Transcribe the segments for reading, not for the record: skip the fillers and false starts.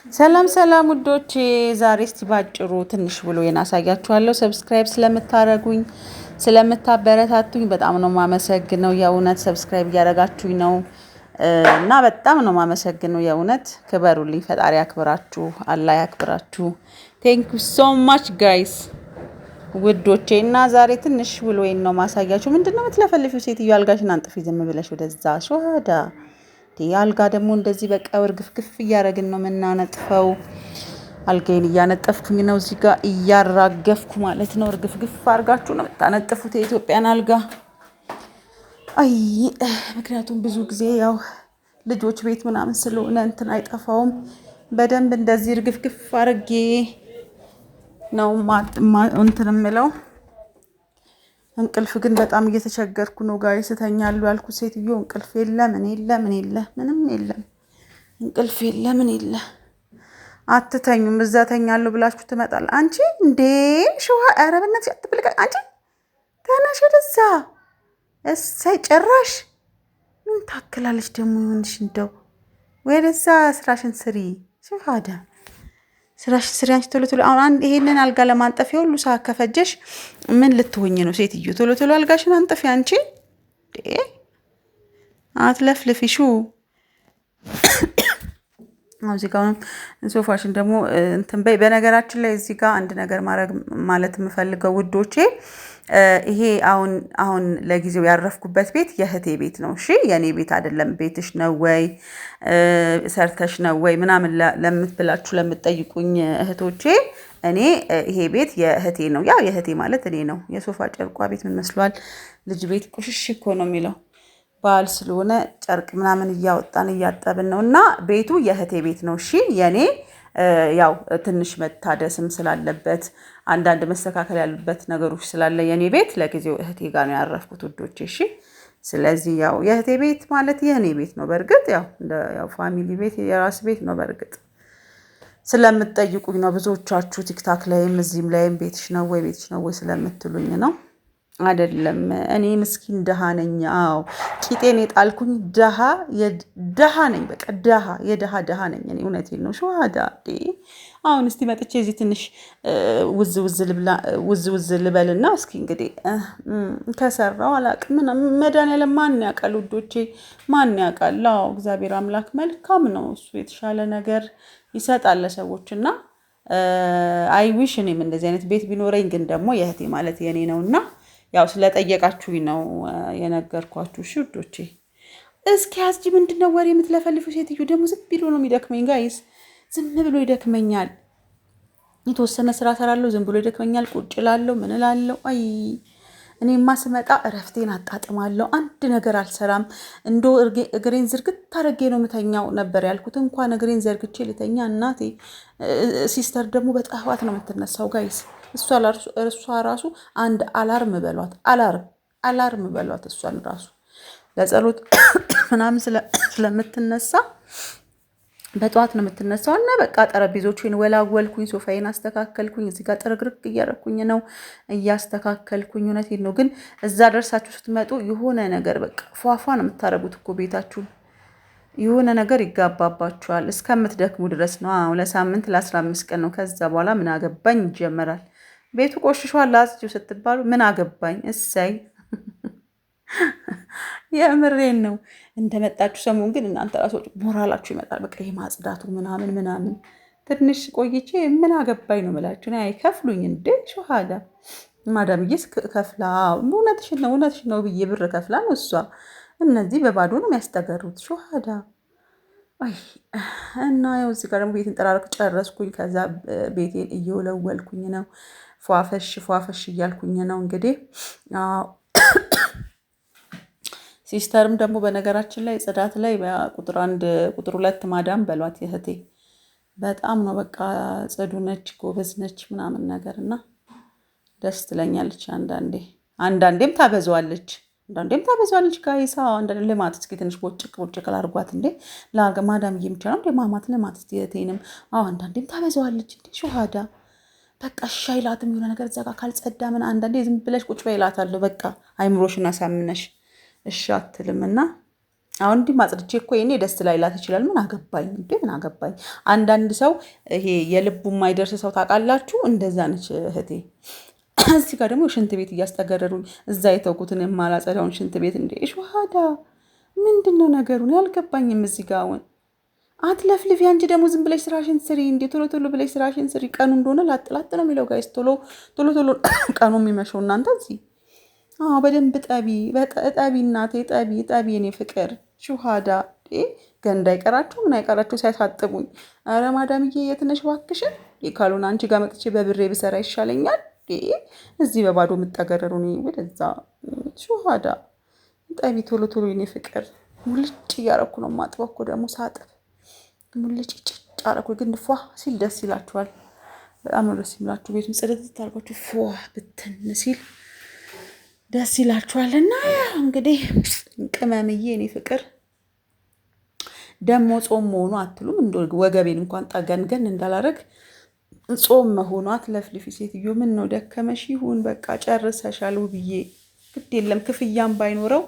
ሰላም ሰላም ውዶቼ ዛሬ እስቲ ባጭሩ ትንሽ ብሎዬን አሳያችኋለሁ። ሰብስክራይብ ስለምታደርጉኝ ስለምታበረታቱኝ በጣም ነው የማመሰግነው። የእውነት ሰብስክራይብ እያደረጋችሁኝ ነው እና በጣም ነው የማመሰግነው። የእውነት ክበሩልኝ። ፈጣሪ ያክብራችሁ፣ አላህ ያክብራችሁ። ቴንክ ዩ ሶ ማች ጋይስ ውዶቼ። እና ዛሬ ትንሽ ብሎዬን ነው ማሳያችሁ። ምንድነው የምትለፈልፊው ሴትዮ? አልጋሽን አንጥፊ ዝም ብለሽ ወደዛ ሾሃዳ። አልጋ ደግሞ እንደዚህ በቃ እርግፍግፍ እያደረግን ነው የምናነጥፈው። አልጋዬን እያነጠፍኩኝ ነው እዚህ ጋር እያራገፍኩ ማለት ነው። እርግፍግፍ አድርጋችሁ ነው የምታነጥፉት የኢትዮጵያን አልጋ። አይ ምክንያቱም ብዙ ጊዜ ያው ልጆች ቤት ምናምን ስለሆነ እንትን አይጠፋውም። በደንብ እንደዚህ እርግፍግፍ አድርጌ ነው እንትን የምለው። እንቅልፍ ግን በጣም እየተቸገርኩ ነው ጋይስ። እተኛለሁ ያልኩት ሴትዮ እንቅልፍ የለ ምን የለ ምን የለ ምንም የለም። እንቅልፍ የለ ምን የለ። አትተኙም። እዛ ተኛለሁ ብላችሁ ትመጣል። አንቺ እንዴ ሸዋ ኧረ በእናትሽ አትብልቀኝ። አንቺ ተነሽ ወደዛ። እሰይ ጭራሽ ምን ታክላለች ደግሞ ይሆንሽ። እንደው ወደዛ ስራሽን ስሪ ሸሃዳ። ስራሽን ስሪ አንቺ ቶሎ ቶሎ። አሁን ይሄንን አልጋ ለማንጠፍ ሁሉ ሰዓት ከፈጀሽ ምን ልትሆኝ ነው ሴትዮ? ቶሎ ቶሎ አልጋሽን አንጠፊ አንቺ። አትለፍልፊ ሹ። እዚህ ጋር ሶፋሽን ደግሞ እንትን በይ። በነገራችን ላይ እዚህ ጋር አንድ ነገር ማለት የምፈልገው ውዶቼ፣ ይሄ አሁን ለጊዜው ያረፍኩበት ቤት የእህቴ ቤት ነው። እሺ የኔ ቤት አይደለም። ቤትሽ ነው ወይ ሰርተሽ ነው ወይ ምናምን ለምትብላችሁ ለምትጠይቁኝ እህቶቼ፣ እኔ ይሄ ቤት የእህቴ ነው። ያው የእህቴ ማለት እኔ ነው። የሶፋ ጨርቋ ቤት ምን መስሏል? ልጅ ቤት ቁሽሽ እኮ ነው የሚለው። በዓል ስለሆነ ጨርቅ ምናምን እያወጣን እያጠብን ነው። እና ቤቱ የእህቴ ቤት ነው። እሺ የኔ ያው ትንሽ መታደስም ስላለበት አንዳንድ መስተካከል ያሉበት ነገሮች ስላለ የኔ ቤት ለጊዜው እህቴ ጋር ነው ያረፍኩት ውዶቼ። እሺ ስለዚህ ያው የእህቴ ቤት ማለት የኔ ቤት ነው። በእርግጥ ያው ፋሚሊ ቤት የራስ ቤት ነው። በእርግጥ ስለምትጠይቁኝ ነው ብዙዎቻችሁ ቲክታክ ላይም እዚህም ላይም ቤትሽ ነው ወይ ስለምትሉኝ ነው። አይደለም እኔ ምስኪን ደሃ ነኝ። አዎ ቂጤን የጣልኩኝ ደሃ ነኝ። በቃ የደሃ ነኝ እኔ። እውነቴን ነው ሸዋዳ። አሁን እስቲ መጥቼ እዚህ ትንሽ ውዝ ልበልና እስኪ እንግዲህ ከሰራው አላቅም። መድኃኒዓለም ማን ያውቃል ውዶቼ፣ ማን ያውቃል? አዎ እግዚአብሔር አምላክ መልካም ነው። እሱ የተሻለ ነገር ይሰጣል ለሰዎች። እና አይዊሽ እኔም እንደዚህ አይነት ቤት ቢኖረኝ። ግን ደግሞ የእህቴ ማለት የኔ ነውና ያው ስለጠየቃችሁኝ ነው የነገርኳችሁ። እሺ ውዶቼ። እስኪ አስጂ ምንድነው ወሬ የምትለፈልፊው ሴትዮ? ደግሞ ዝም ብሎ ነው የሚደክመኝ ጋይስ፣ ዝም ብሎ ይደክመኛል። የተወሰነ ስራ ሰራለሁ፣ ዝም ብሎ ይደክመኛል። ቁጭ እላለሁ፣ ምን እላለሁ። አይ እኔማ ስመጣ እረፍቴን አጣጥማለሁ። አንድ ነገር አልሰራም። እንዶ እግሬን ዝርግት አድርጌ ነው የምተኛው ነበር ያልኩት። እንኳን እግሬን ዘርግቼ ልተኛ እናቴ። ሲስተር ደግሞ በጠዋት ነው የምትነሳው ጋይስ። እሷ ራሱ አንድ አላርም በሏት፣ አላርም በሏት። እሷን ራሱ ለጸሎት ምናምን ስለምትነሳ በጠዋት ነው የምትነሳው። እና በቃ ጠረጴዛዎቹን ወላወልኩኝ፣ ሶፋዬን አስተካከልኩኝ። እዚህ ጋር ጥርግርግ እያረኩኝ ነው እያስተካከልኩኝ። እውነቴን ነው። ግን እዛ ደርሳችሁ ስትመጡ የሆነ ነገር በቃ ፏፏ ነው የምታረጉት እኮ ቤታችሁን። የሆነ ነገር ይጋባባችኋል እስከምትደክሙ ድረስ ነው። ለሳምንት ለ15 ቀን ነው። ከዛ በኋላ ምን አገባኝ ይጀመራል። ቤቱ ቆሽሿል አጽጂው ስትባሉ ምን አገባኝ። እሰይ የምሬን ነው። እንደመጣችሁ ሰሞን ግን እናንተ ራሱ ሞራላችሁ ይመጣል። በቃ የማጽዳቱ ምናምን ትንሽ ቆይቼ ምን አገባኝ ነው የምላችሁ። አይከፍሉኝ እንዴ ሸሃዳ። ማዳምዬስ ከፍላ እውነትሽን ነው ብዬ ብር ከፍላ ነው እሷ። እነዚህ በባዶ ነው የሚያስተገሩት ሸሃዳ። እና ያው እዚህ ጋር ደግሞ ቤትን ጠራርቅ ጨረስኩኝ። ከዛ ቤቴን እየወለወልኩኝ ነው። ፏፈሽ እያልኩኝ ነው እንግዲህ። ሲስተርም ደግሞ በነገራችን ላይ ጽዳት ላይ ቁጥር 1 ቁጥር 2 ማዳም በሏት የእህቴ። በጣም ነው በቃ ጽዱ ነች፣ ጎበዝ ነች ምናምን ነገር እና ደስ ትለኛለች። አንዳንዴም ታበዛዋለች ጋይሳ። አንዳንዴ ልማት እስኪ ትንሽ ቦጭቅ አድርጓት እንዴ ማዳም የሚችለው እንደ ማማት ልማት እስኪ እህቴንም። አንዳንዴም ታበዛዋለች እንዴ ሸሃዳ። በቃ ሻይ ላትም የሆነ ነገር እዛ ጋር ካልጸዳ ምን አንዳንዴ ዝም ብለሽ ቁጭ በይ እላታለሁ። በቃ አይምሮሽን አሳምነሽ እሺ አትልም። እና አሁን እንዲህ ማጽድቼ እኮ የኔ ደስ ላይላት ይችላል። ምን አገባኝ እንዴ? ምን አገባኝ? አንዳንድ ሰው ይሄ የልቡ የማይደርስ ሰው ታውቃላችሁ፣ እንደዛ ነች እህቴ። እዚህ ጋር ደግሞ ሽንት ቤት እያስጠገረሩኝ እዛ የተውኩትን የማላጸዳውን ሽንት ቤት እንዴ ሸሃዳ ምንድን ነው ነገሩን ያልገባኝም። እዚህ ጋር አሁን አትለፍልፊ አንቺ ደግሞ ዝም ብለሽ ስራሽን ስሪ እንዴ ቶሎ ቶሎ ብለሽ ስራሽን ስሪ። ቀኑ እንደሆነ ላጥላጥ ነው የሚለው ጋይስ። ቶሎ ቶሎ ቶሎ ቀኑ የሚመሸው እናንተ እዚህ በደንብ ጠቢ እናቴ ጠቢ የኔ ፍቅር ሹሃዳ ገንዳ አይቀራችሁ ምን አይቀራችሁ ሲያሳጥቡኝ። ኧረ ማዳምዬ የት ነሽ እባክሽን? ካልሆነ አንቺ ጋር መጥቼ በብሬ ብሰራ ይሻለኛል። እዚህ በባዶ የምጠገረሩ ወደዛ ሹሃዳ ጠቢ ቶሎ ቶሎ የኔ ፍቅር። ሙልጭ እያረኩ ነው ማጥበው እኮ ደግሞ ሳጥብ ሙልጭ ጭጭ አረኩ። ግን ፏ ሲል ደስ ይላችኋል። በጣም ነው ደስ ይላችሁ። ቤቱን ጽድት ታርጓችሁ ፏ ብትን ሲል ደስ ይላችኋልና እንግዲህ ቅመምዬ እኔ ፍቅር ደግሞ ጾም መሆኑ አትሉም? እንደ ወገቤን እንኳን ጠገንገን እንዳላረግ ጾም መሆኑ አትለፍልፊ ሴትዮ። ምን ነው ደከመሽ? ይሁን በቃ ጨርሰሻል ውብዬ። ግድ የለም ክፍያም ባይኖረው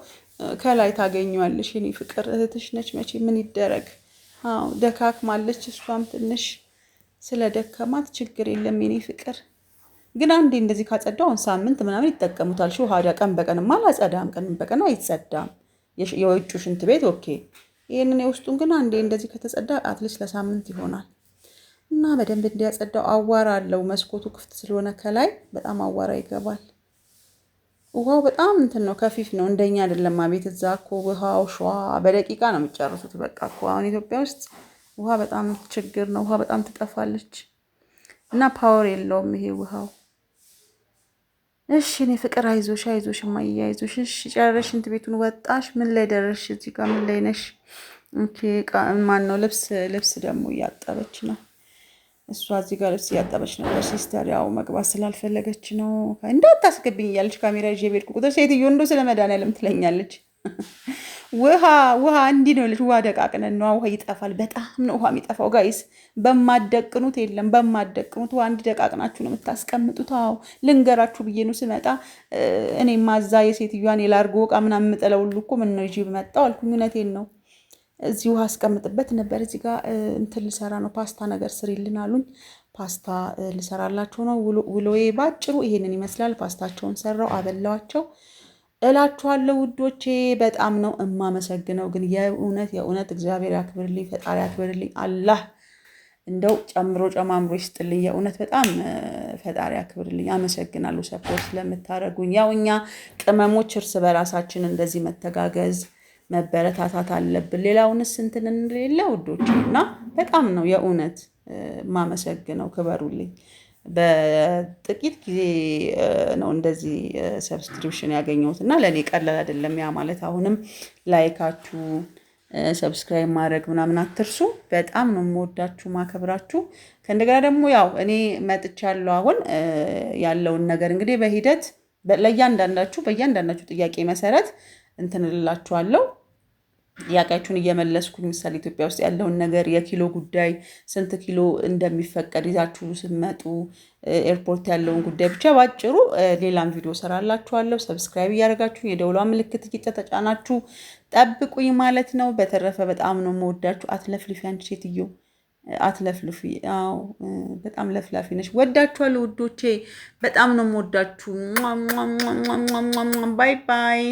ከላይ ታገኘዋለሽ የኔ ፍቅር። እህትሽ ነች መቼ ምን ይደረግ። ደካክማለች እሷም ትንሽ ስለ ደከማት ችግር የለም የኔ ፍቅር። ግን አንዴ እንደዚህ ካጸዳውን ሳምንት ምናምን ይጠቀሙታል። ሹሃዳ ቀን በቀንማ አላጸዳም፣ ቀን በቀን አይጸዳም። የውጩ ሽንት ቤት ኦኬ። ይህንን የውስጡን ግን አንዴ እንደዚህ ከተጸዳ አትሊስት ለሳምንት ይሆናል። እና በደንብ እንዲያጸዳው አዋራ አለው። መስኮቱ ክፍት ስለሆነ ከላይ በጣም አዋራ ይገባል። ውሃው በጣም እንትን ነው፣ ከፊፍ ነው፣ እንደኛ አይደለም። አቤት እዛ እኮ ውሃው ሸዋ በደቂቃ ነው የሚጨርሱት። በቃ እኮ አሁን ኢትዮጵያ ውስጥ ውሃ በጣም ችግር ነው። ውሃ በጣም ትጠፋለች እና ፓወር የለውም ይሄ ውሃው። እሺ እኔ ፍቅር አይዞሽ እማዬ አይዞሽ። እሺ ጨረሽ? ሽንት ቤቱን ወጣሽ? ምን ላይ ደረሽ? እዚህ ጋር ምን ላይ ነሽ? ኦኬ ማን ነው? ልብስ ደግሞ እያጠበች ነው እሷ። እዚህ ጋር ልብስ እያጠበች ነበር ሲስተር። ያው መግባት ስላልፈለገች ነው። እንዳታስገብኝ እያለች ካሜራ ይዤ ቤድኩ ቁጥር ሴትዮ እንደው ስለ መድኃኒዓለም ትለኛለች። ውሃ እንዲህ ነው ልጅ። ውሃ ደቃቅነን ነው። ውሃ ይጠፋል። በጣም ነው ውሃ የሚጠፋው ጋይስ። በማደቅኑት የለም በማደቅኑት ውሃ እንዲህ ደቃቅናችሁ ነው የምታስቀምጡት። ልንገራችሁ ብዬ ነው ስመጣ። እኔ ማዛ የሴትዮዋን የላርጎ ዕቃ ምናምን የምጥለው ሁሉ እኮ ምን ነው ይዤ መጣሁ አልኩኝ። እውነቴን ነው። እዚህ ውሃ አስቀምጥበት ነበር። እዚህ ጋር እንትን ልሰራ ነው፣ ፓስታ ነገር ስሪልን አሉኝ። ፓስታ ልሰራላቸው ነው። ውሎዬ ባጭሩ ይሄንን ይመስላል። ፓስታቸውን ሰራው፣ አበላዋቸው እላችኋለሁ ውዶቼ። በጣም ነው እማመሰግነው። ግን የእውነት እግዚአብሔር ያክብርልኝ፣ ፈጣሪ ያክብርልኝ። አላህ እንደው ጨምሮ ጨማምሮ ይስጥልኝ። የእውነት በጣም ፈጣሪ ያክብርልኝ። አመሰግናለሁ ሰፖርት ስለምታደርጉኝ። ያው እኛ ቅመሞች እርስ በራሳችን እንደዚህ መተጋገዝ መበረታታት አለብን። ሌላውንስ እንትን እንደሌለ ውዶቼ። እና በጣም ነው የእውነት ማመሰግነው። ክበሩልኝ። በጥቂት ጊዜ ነው እንደዚህ ሰብስክሪፕሽን ያገኘሁት እና ለእኔ ቀላል አይደለም። ያ ማለት አሁንም ላይካችሁ ሰብስክራይብ ማድረግ ምናምን አትርሱ። በጣም ነው የምወዳችሁ ማከብራችሁ። ከእንደገና ደግሞ ያው እኔ መጥቻለሁ። አሁን ያለውን ነገር እንግዲህ በሂደት በእያንዳንዳችሁ ጥያቄ መሰረት እንትን እላችኋለሁ። ጥያቄያችሁን እየመለስኩኝ ምሳሌ ኢትዮጵያ ውስጥ ያለውን ነገር፣ የኪሎ ጉዳይ፣ ስንት ኪሎ እንደሚፈቀድ ይዛችሁ ስትመጡ፣ ኤርፖርት ያለውን ጉዳይ ብቻ ባጭሩ ሌላም ቪዲዮ ሰራላችኋለሁ። ሰብስክራይብ እያደረጋችሁ የደውሏ ምልክት እየተጫናችሁ ጠብቁኝ ማለት ነው። በተረፈ በጣም ነው የምወዳችሁ። አትለፍልፊ አንቺ ሴትዮ አትለፍልፊ። በጣም ለፍላፊ ነሽ። ወዳችኋለሁ ውዶቼ። በጣም ነው የምወዳችሁ። ባይ ባይ።